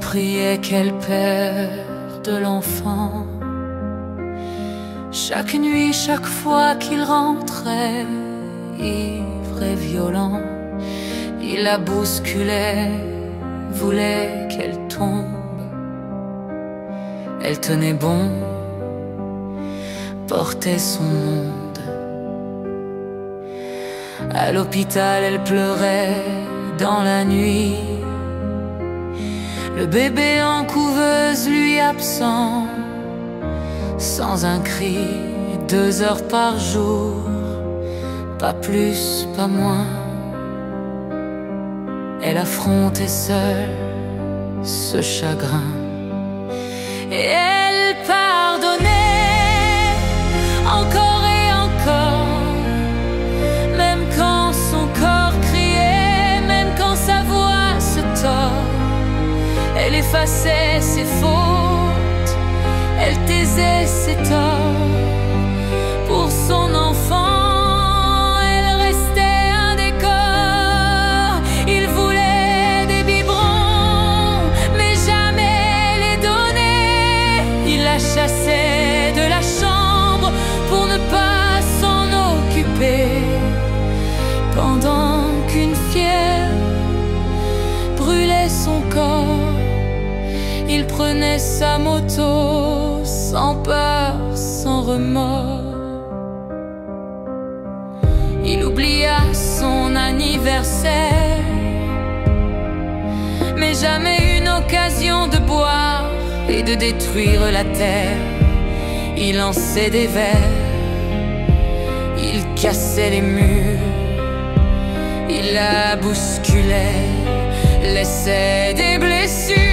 priait qu'elle perde l'enfant. Chaque nuit, chaque fois qu'il rentrait, ivre et violent, il la bousculait, voulait qu'elle tombe. Elle tenait bon, portait son monde. À l'hôpital, elle pleurait dans la nuit. Le bébé en couveuse, lui absent, sans un cri, 2 heures par jour, pas plus, pas moins. Elle affrontait seule ce chagrin. Et elle pardonnait encore et encore, même quand son corps criait, même quand sa voix se tord. Elle effaçait ses fautes, elle taisait ses torts. Pour son enfant, elle restait un décor. Il voulait des biberons, mais jamais les donnait. Il la chassait de la chambre pour ne pas s'en occuper, pendant qu'une fièvre brûlait son corps. Il prenait sa moto sans peur, sans remords. Il oublia son anniversaire, mais jamais une occasion de boire et de détruire la terre. Il lançait des verres, il cassait les murs, il la bousculait, laissait des blessures.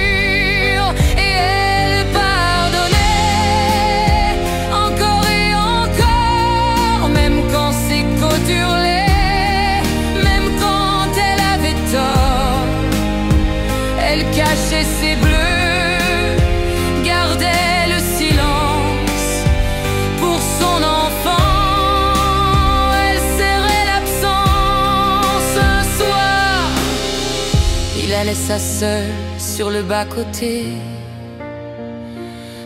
Et elle pardonnait encore et encore, même quand ses côtes hurlaient, même quand elle avait tort. Elle cachait ses bleus, gardait le silence pour son enfant. Elle serrait l'absence. Un soir, il la laissa seule sur le bas-côté.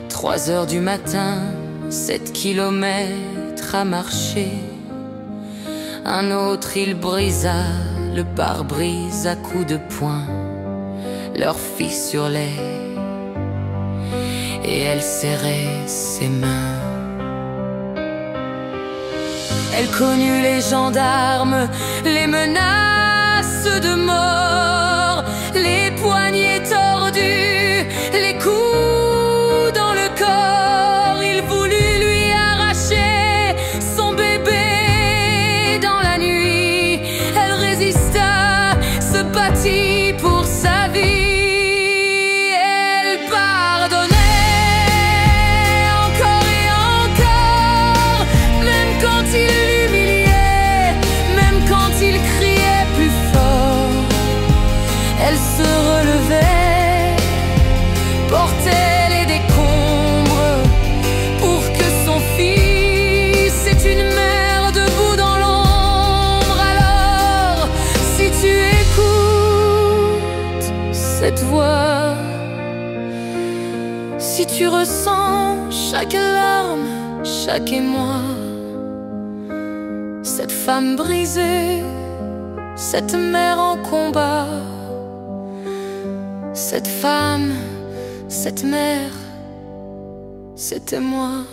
3 heures du matin, 7 kilomètres à marcher. Un autre, il brisa le pare-brise à coups de poing. Leur fils hurlait et elle serrait ses mains. Elle connut les gendarmes, les menaces de mort, les poignets tordus, les coups dans le corps. Il voulut lui arracher son bébé dans la nuit. Elle résista, se battit pour sa vie. Elle pardonnait encore et encore, même quand il l'humiliait, même quand il criait plus fort. Elle se relevait, portait les décombres pour que son fils ait une mère debout dans l'ombre. Alors, si tu écoutes cette voix, si tu ressens chaque larme, chaque émoi, cette femme brisée, cette mère en combat, cette femme, cette mère, c'était moi.